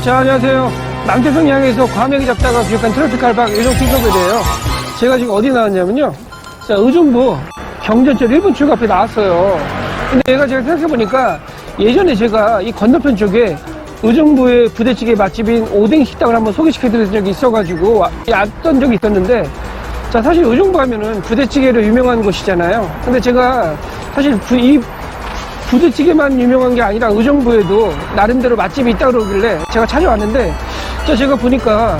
자, 안녕하세요. 남태평 양에서 과메기 잡다가 비옥한 트로피칼박 요정핑크베드예요. 제가 지금 어디 나왔냐면요. 자, 의정부 경전철 1분 출구 앞에 나왔어요. 근데 제가 생각해보니까 예전에 제가 이 건너편 쪽에 의정부의 부대찌개 맛집인 오뎅 식당을 한번 소개시켜드린 적이 있어가지고 왔던 적이 있었는데, 자, 사실 의정부 하면은 부대찌개로 유명한 곳이잖아요. 근데 제가 사실 이 부대찌개만 유명한 게 아니라 의정부에도 나름대로 맛집이 있다 그러길래 제가 찾아왔는데, 자, 제가 보니까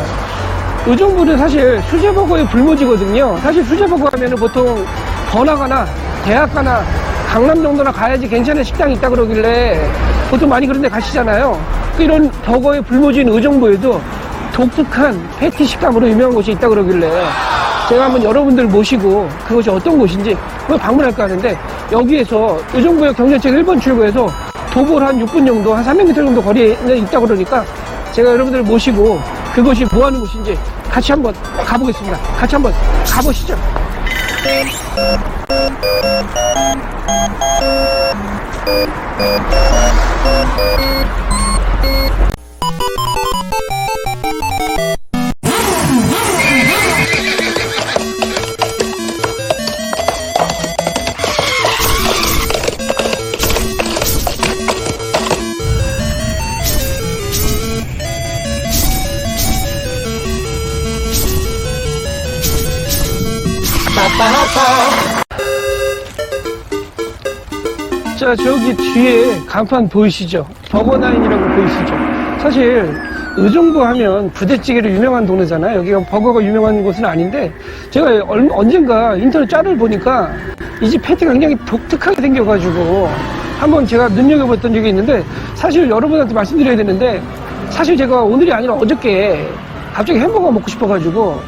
의정부는 사실 수제버거의 불모지거든요. 사실 수제버거 하면은 보통 번화가나 대학가나 강남 정도나 가야지 괜찮은 식당이 있다 그러길래 보통 많이 그런 데 가시잖아요. 이런 버거의 불모지인 의정부에도 독특한 패티 식감으로 유명한 곳이 있다 그러길래 제가 한번 여러분들 모시고 그것이 어떤 곳인지 방문할까 하는데, 여기에서 의정부역 경전철 1번 출구에서 도보를 한 6분 정도, 한 300m 정도 거리에 있다 그러니까 제가 여러분들 모시고 그것이 뭐 하는 곳인지 같이 한번 가보겠습니다. 같이 한번 가보시죠. 자, 저기 뒤에 간판 보이시죠? 버거나인이라고 보이시죠? 사실 의정부 하면 부대찌개로 유명한 동네잖아요. 여기가 버거가 유명한 곳은 아닌데, 제가 언젠가 인터넷 짤을 보니까 이 집 패티가 굉장히 독특하게 생겨가지고 한번 제가 눈여겨봤던 적이 있는데, 사실 여러분한테 말씀드려야 되는데, 사실 제가 오늘이 아니라 어저께 갑자기 햄버거 먹고 싶어가지고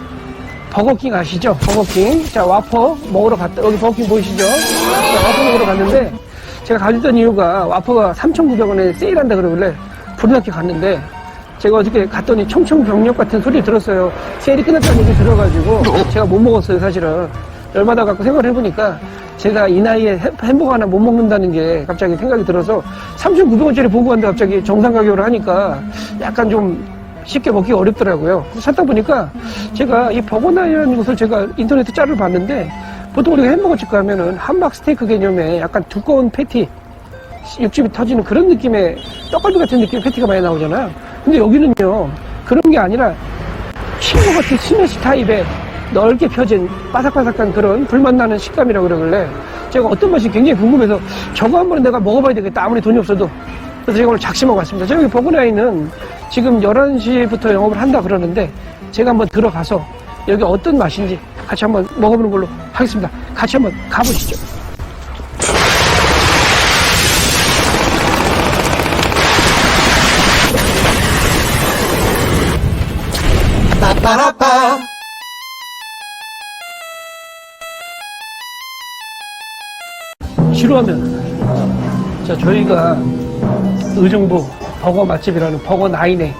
버거킹 아시죠? 버거킹. 자, 와퍼 먹으러 갔다, 여기 버거킹 보이시죠? 자, 와퍼 먹으러 갔는데, 제가 가졌던 이유가 와퍼가 3,900원에 세일한다 그러길래 부르나게 갔는데, 제가 어저께 갔더니 청청병력 같은 소리 들었어요. 세일이 끝났다는 얘기 들어가지고 제가 못 먹었어요. 사실은 열받아 갖고 생각을 해보니까 제가 이 나이에 햄버거 하나 못 먹는다는 게 갑자기 생각이 들어서 3,900원짜리 보고 갔는데 갑자기 정상 가격으로 하니까 약간 좀 쉽게 먹기가 어렵더라고요. 찾다 보니까 제가 이 버거나이라는 곳을 제가 인터넷에 짤을 봤는데, 보통 우리가 햄버거집 가면은 함박 스테이크 개념의 약간 두꺼운 패티, 육즙이 터지는 그런 느낌의 떡갈비 같은 느낌의 패티가 많이 나오잖아요. 근데 여기는요, 그런 게 아니라 흰거 같은 스매시 타입의 넓게 펴진 바삭바삭한 그런 불맛 나는 식감이라고 그러길래 제가 어떤 맛이 굉장히 궁금해서 저거 한번 내가 먹어봐야 되겠다, 아무리 돈이 없어도. 그래서 제가 오늘 작심하고 왔습니다. 저기 버거나이는 지금 11시부터 영업을 한다 그러는데, 제가 한번 들어가서 여기 어떤 맛인지 같이 한번 먹어보는 걸로 하겠습니다. 같이 한번 가보시죠. 지루하면, 자, 저희가 의정부 버거 맛집이라는 버거나인에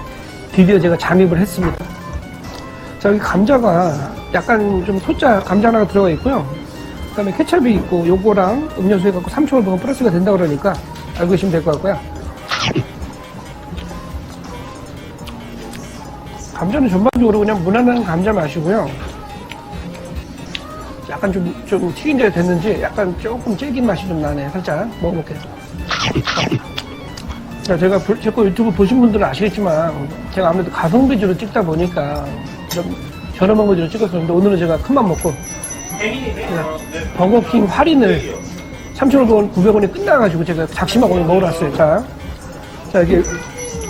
드디어 제가 잠입을 했습니다. 자, 여기 감자가 약간 좀 소자 감자 하나가 들어가 있고요. 그 다음에 케찹이 있고, 요거랑 음료수 해갖고 3,500원 플러스가 된다 그러니까 알고 계시면 될 것 같고요. 감자는 전반적으로 그냥 무난한 감자 맛이고요. 약간 좀 튀긴 지 됐는지 약간 조금 질긴 맛이 좀 나네. 살짝 먹어볼게요. 자, 제가 제 거 유튜브 보신 분들은 아시겠지만, 제가 아무래도 가성비 위주로 찍다 보니까 좀 저렴한 거 위주로 찍었었는데, 오늘은 제가 큰맘 먹고 버거킹 할인을 3,500원, 900원이 끝나가지고 제가 작심하고 오늘 먹으러 왔어요. 자, 이게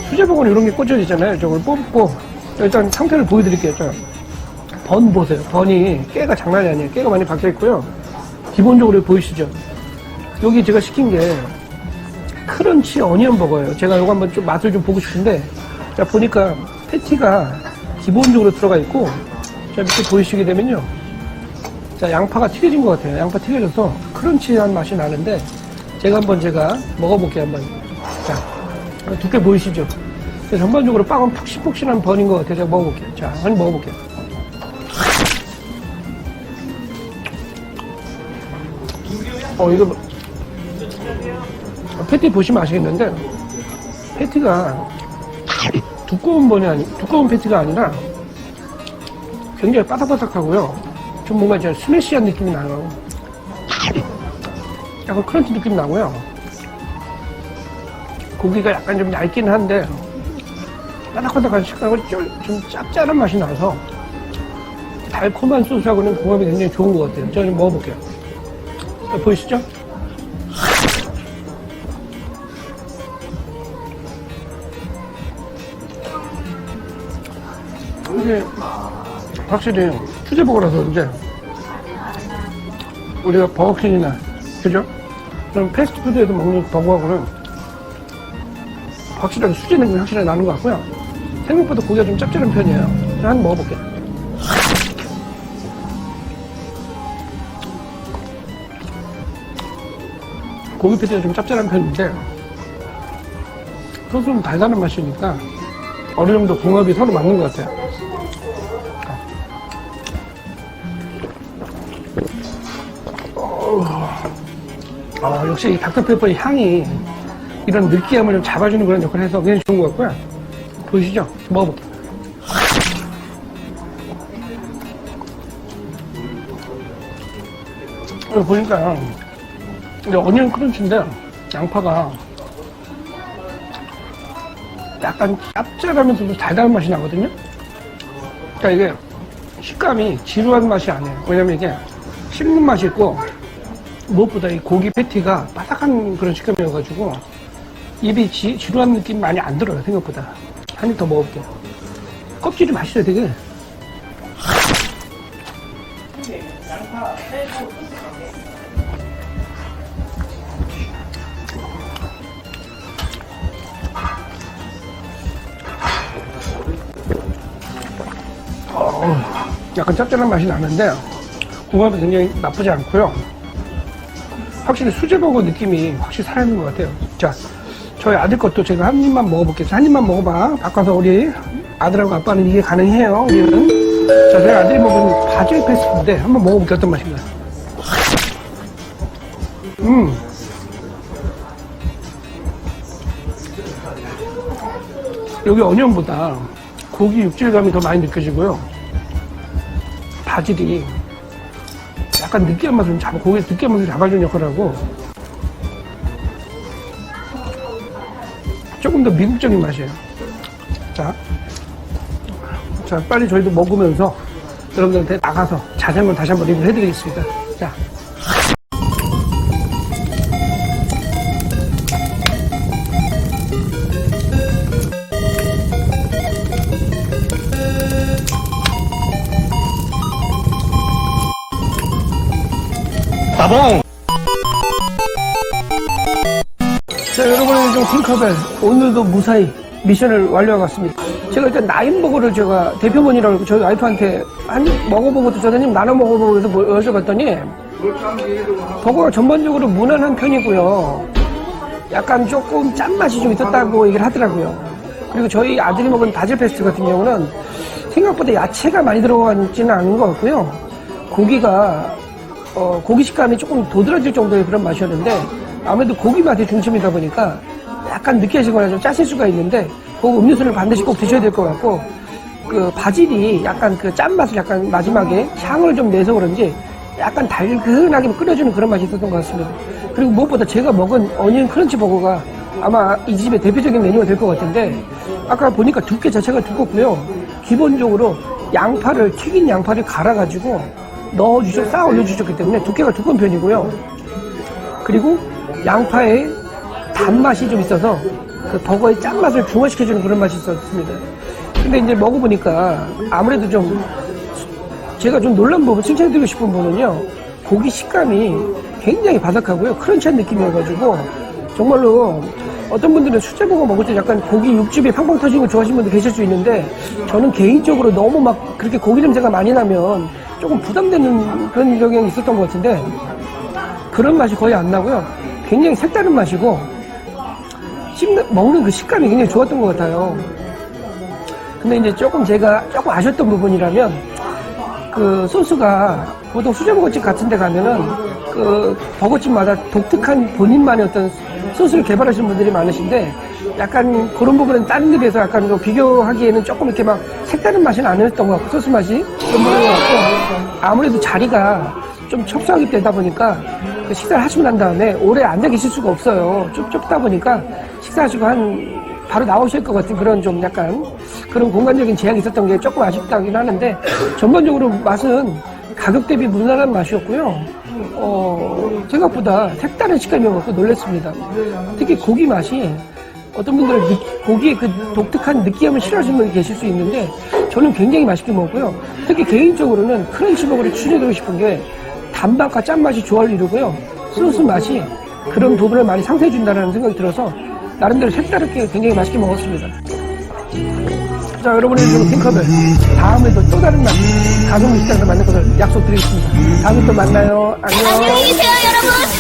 수제버거는 이런 게 꽂혀 있잖아요. 저걸 뽑고 일단 상태를 보여드릴게요. 자, 번 보세요. 번이 깨가 장난이 아니에요. 깨가 많이 박혀 있고요. 기본적으로 보이시죠? 여기 제가 시킨 게 크런치 어니언 버거예요. 제가 이거 한번 좀 맛을 좀 보고 싶은데, 자, 보니까 패티가 기본적으로 들어가 있고, 자, 밑에 보이시게 되면요, 자, 양파가 튀겨진 것 같아요. 양파 튀겨져서 크런치한 맛이 나는데, 제가 먹어볼게요. 한번. 자, 두께 보이시죠? 전반적으로 빵은 푹신푹신한 번인 것 같아요. 제가 먹어볼게요. 자, 한번 먹어볼게요. 이거 패티 보시면 아시겠는데, 패티가 두꺼운 패티가 아니라 굉장히 바삭바삭하고요. 좀 뭔가 이제 스매시한 느낌이 나요. 약간 크런치 느낌 나고요. 고기가 약간 좀 얇긴 한데 바삭바삭한 식감하고 좀 짭짤한 맛이 나서 달콤한 소스하고는 궁합이 굉장히 좋은 것 같아요. 제가 좀 먹어볼게요. 보이시죠? 이게 확실히 수제버거라서 그런지 우리가 버거킹이나 그죠? 그럼 패스트푸드에도 먹는 버거하고는 확실하게 수제 느낌이 확실하게 나는 것 같고요. 생각보다 고기가 좀 짭짤한 편이에요. 한번 먹어볼게요. 고기 패티가 좀 짭짤한 편인데 소스는 달달한 맛이니까 어느 정도 궁합이 서로 맞는 것 같아요. 역시 이 닥터페퍼의 향이 이런 느끼함을 좀 잡아주는 그런 역할을 해서 굉장히 좋은 것 같고요. 보이시죠? 먹어볼게요. 여기 보니까 이제 어니언 크런치인데 양파가 약간 짭짤하면서도 달달한 맛이 나거든요. 그러니까 이게 식감이 지루한 맛이 아니에요. 왜냐면 이게 씹는 맛이 있고 무엇보다 이 고기 패티가 바삭한 그런 식감이어가지고 입이 지루한 느낌 많이 안 들어요. 생각보다. 한 입 더 먹어볼게요. 껍질이 맛있어요 되게. 약간 짭짤한 맛이 나는데 궁합이 굉장히 나쁘지 않고요. 확실히 수제버거 느낌이 확실히 살아있는 것 같아요. 자, 저희 아들 것도 제가 한 입만 먹어볼게요. 한 입만 먹어봐. 바꿔서 우리 아들하고 아빠는 이게 가능해요. 우리는. 자, 저희 아들이 먹은 바질 패스트인데 한번 먹어볼게요. 어떤 맛인가요? 여기 어니언보다 고기 육질감이 더 많이 느껴지고요. 바질이 약간 느끼한 맛을 고기의 느끼한 맛을 잡아주는 역할을 하고 조금 더 미국적인 맛이에요. 자, 빨리 저희도 먹으면서 여러분들한테 나가서 자세한 건 다시 한번 리뷰를 해드리겠습니다. 자. 따봉! 자, 여러분의 좀 팅커벨 오늘도 무사히 미션을 완료해봤습니다. 제가 일단 나인버거를 제가 대표번이라고 저희 와이프한테 한 입 먹어보고 저자님 나눠 먹어보고 해서 여쭤봤더니 버거가 전반적으로 무난한 편이고요. 약간 조금 짠맛이 좀 있었다고 얘기를 하더라고요. 그리고 저희 아들이 먹은 바질 페스트 같은 경우는 생각보다 야채가 많이 들어가지는 않은 것 같고요. 고기가 고기 식감이 조금 도드라질 정도의 그런 맛이었는데 아무래도 고기 맛이 중심이다 보니까 약간 느끼하시거나 좀 짜실 수가 있는데 그 음료수를 반드시 꼭 드셔야 될 것 같고 그 바질이 약간 그 짠맛을 약간 마지막에 향을 좀 내서 그런지 약간 달큰하게 끓여주는 그런 맛이 있었던 것 같습니다. 그리고 무엇보다 제가 먹은 어니언 크런치 버거가 아마 이 집의 대표적인 메뉴가 될 것 같은데 아까 보니까 두께 자체가 두껍고요. 기본적으로 튀긴 양파를 갈아가지고 쌓아 올려주셨기 때문에 두께가 두꺼운 편이고요. 그리고 양파의 단맛이 좀 있어서 그 버거의 짠맛을 중화시켜주는 그런 맛이 있었습니다. 근데 이제 먹어보니까 아무래도 제가 좀 놀란 부분, 칭찬해드리고 싶은 부분은요. 고기 식감이 굉장히 바삭하고요. 크런치한 느낌이어가지고 정말로 어떤 분들은 수제버거 먹을 때 약간 고기 육즙이 팡팡 터지는 거 좋아하시는 분도 계실 수 있는데 저는 개인적으로 너무 막 그렇게 고기 냄새가 많이 나면 조금 부담되는 그런 경향이 있었던 것 같은데 그런 맛이 거의 안 나고요. 굉장히 색다른 맛이고 먹는 그 식감이 굉장히 좋았던 것 같아요. 근데 이제 제가 조금 아쉬웠던 부분이라면 그 소스가 보통 수제버거집 같은 데 가면은 그 버거집마다 독특한 본인만의 어떤 소스를 개발하시는 분들이 많으신데 약간 그런 부분은 다른 데 비해서 약간 좀 비교하기에는 조금 이렇게 막 색다른 맛이 아니었던 것 같고 소스 맛이 그런 부분인 것 같고 아무래도 자리가 좀 첩소하게 되다 보니까 그 식사를 하시고 난 다음에 오래 앉아 계실 수가 없어요. 좀 좁다 보니까 식사하시고 바로 나오실 것 같은 그런 좀 약간 그런 공간적인 제약이 있었던 게 조금 아쉽다긴 하는데 전반적으로 맛은 가격 대비 무난한 맛이었고요. 생각보다 색다른 식감이어서 놀랐습니다. 특히 고기 맛이 어떤 분들은 고기의 그 독특한 느끼함을 싫어하시는 분이 계실 수 있는데 저는 굉장히 맛있게 먹었고요. 특히 개인적으로는 크런치버거를 추천해드리고 싶은 게 단맛과 짠맛이 조화를 이루고요. 소스 맛이 그런 부분을 많이 상쇄해준다는 생각이 들어서 나름대로 색다르게 굉장히 맛있게 먹었습니다. 자, 여러분의 좀 핑커벨 다음에도 또 다른 맛 가성비 식당에서 만날 것을 약속드리겠습니다. 다음에 또 만나요. 안녕. 안녕히 계세요, 여러분.